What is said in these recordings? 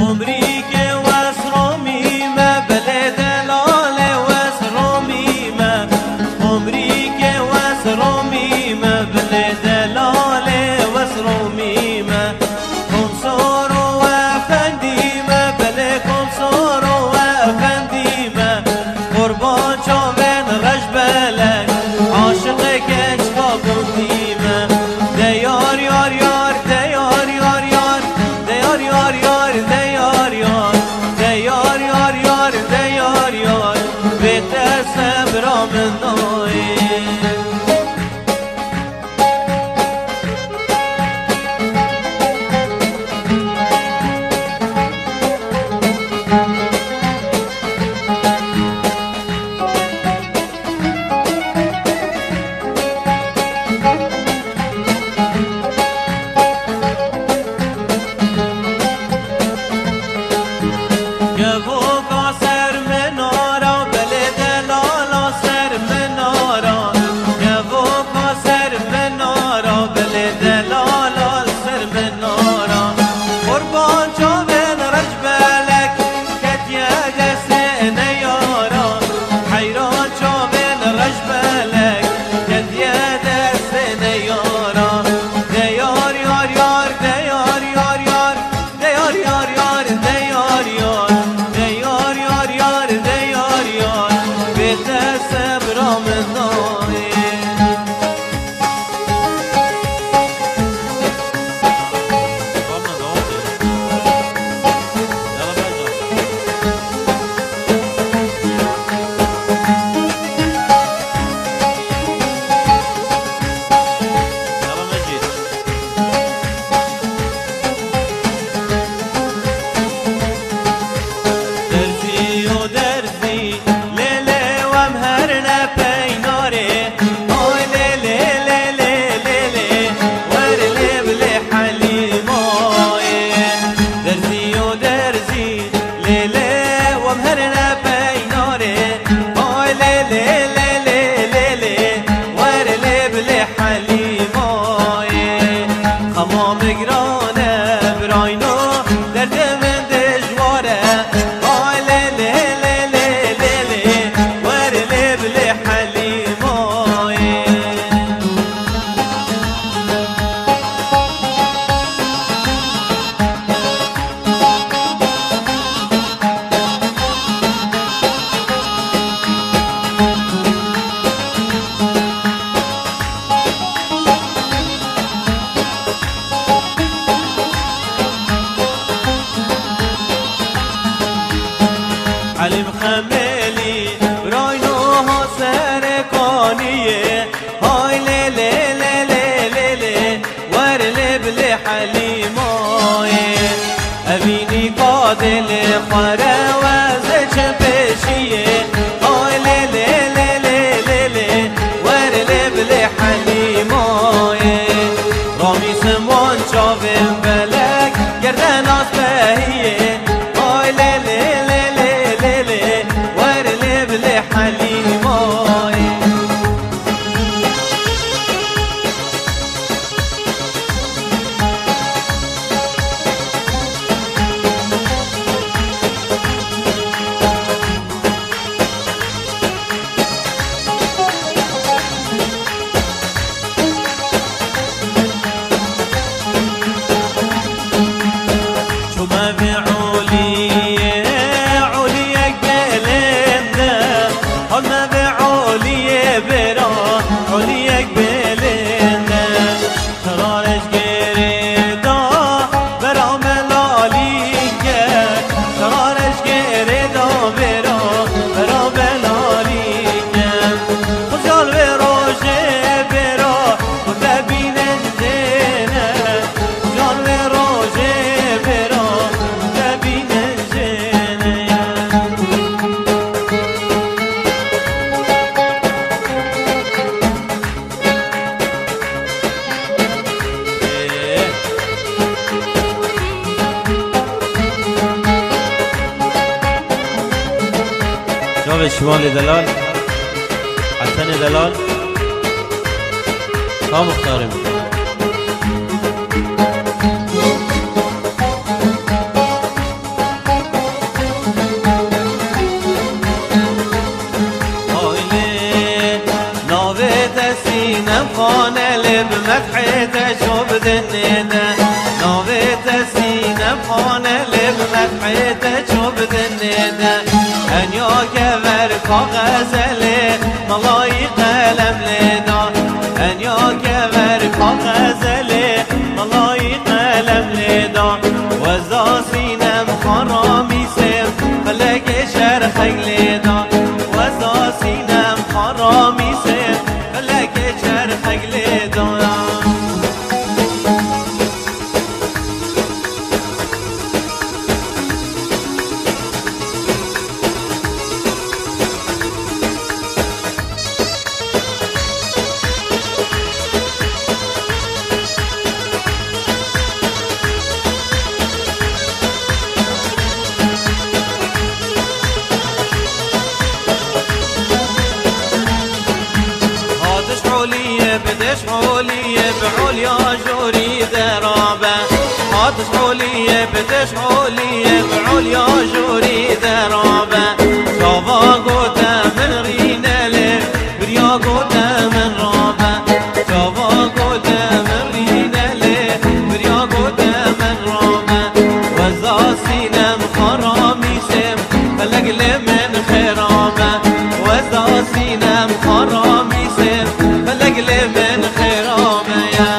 عمری که واسرو میمه بله دلاله واسرو میمه عمری که واسرو میمه بله دلاله واسرو میمه کمسور و افندیمه بله کمسور و افندیمه قربان چاوین رش بله عاشق گنج با گفتیمه دیار یار یار دیار یار یار دیار یار یار دیار یار دیار یار یار دیار یار بهتر صبرا من نایی علم خملی براینو ها سرکانیه های لیلی لیلی لیلی ور لبل حلیمایه اوینی قادل خوره وزچ پیشیه های لیلی لیلی لیلی ور لبل حلیمایه رامی سمان چاویم بلک گردن آس بهیه های لیلی جناب شمال دلال حسن دلال تا مختارم غزله ملای قلم لدا انیا کبر غزله ملای قلم لدا وزا سینم خرامی سم فلک شرخ لدا وزا سینم خرامی سم فلک شرخ لدا بدش حولية بعليا جوري درابة عاطش حولية بدش حولية بعليا جوري درابة شافا قوتا من رينالي بريا قوتا من رابة شافا قوتا من رينالي بريا قوتا من رابة وزا سينم خرامي سم فلقل من خرابة وزا سينم خرامي سم فلقل من خرامة يا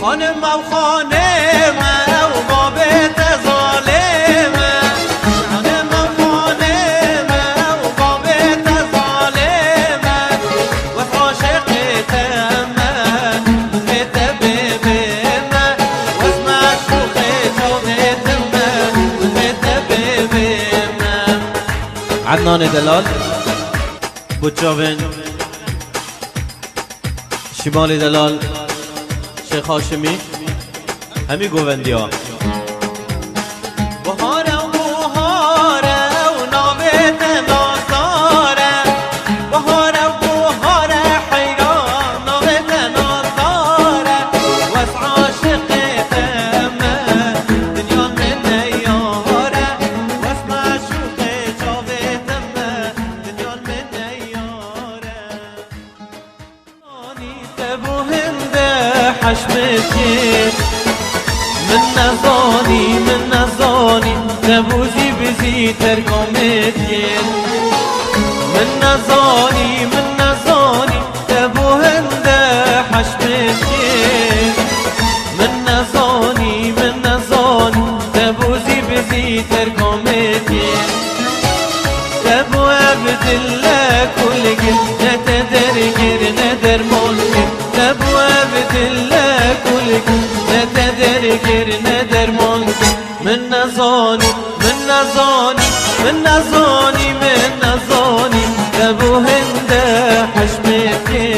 خانم او خانمه او بابت ظالمه خانم او خانمه او بابت ظالمه و عاشقت همه مت ببمه و اسمع شوخ جوابت مت ببمه عدنان دلال بوچاون شمال دلال شیخ هاشمی همی گووندی ها بهاره و بهاره و نامت نازاره بهاره و بهاره حیران نامت نازاره و از عاشقت همه دنیا من نیاره و از معشوق جاوت همه دنیا من نیاره آنی تبو هنده حشمتي من نظاني تبوزي بزي تركمتي من نظاني تبو هنده حشمتي من نظاني تبوزي بزي تركمتي تبو عبد الله كل جد نتدرجر ندر ممكن تبو عبد الله كل جد نتدرجر ندر ممكن من نظاني تبو هنده حشمتي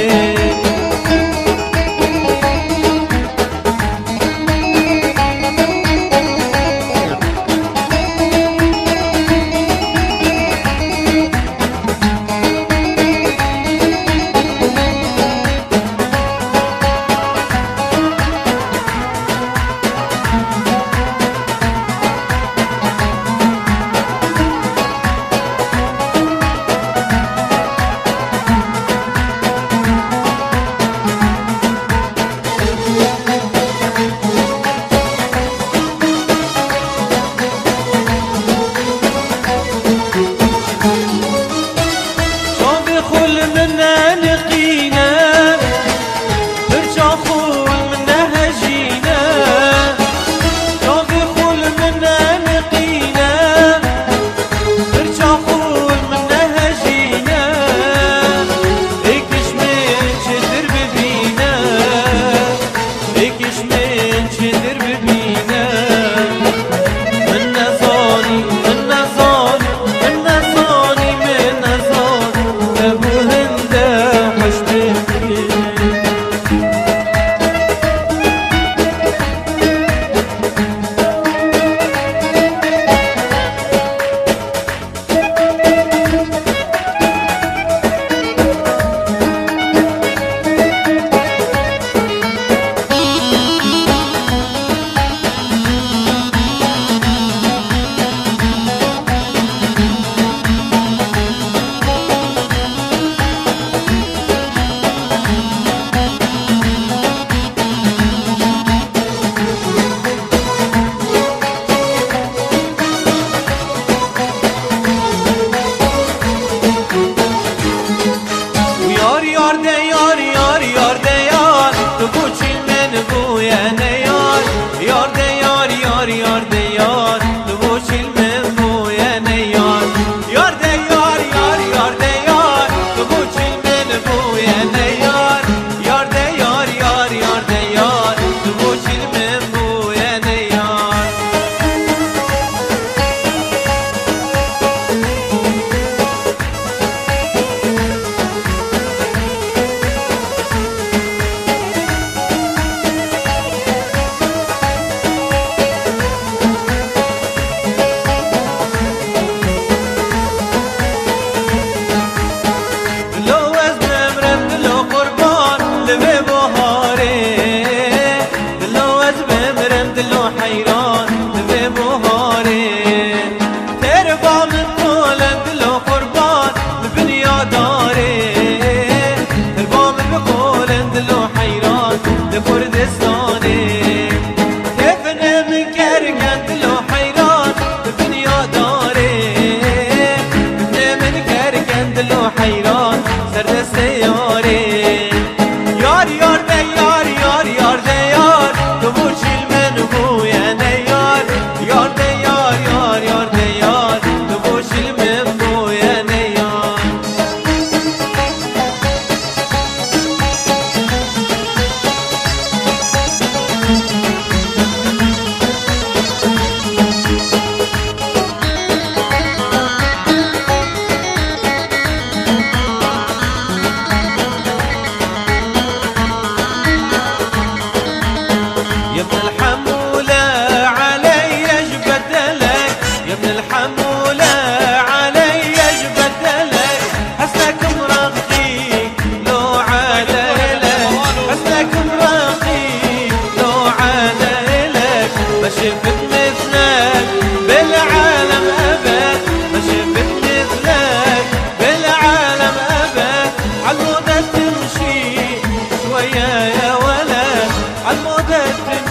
بدت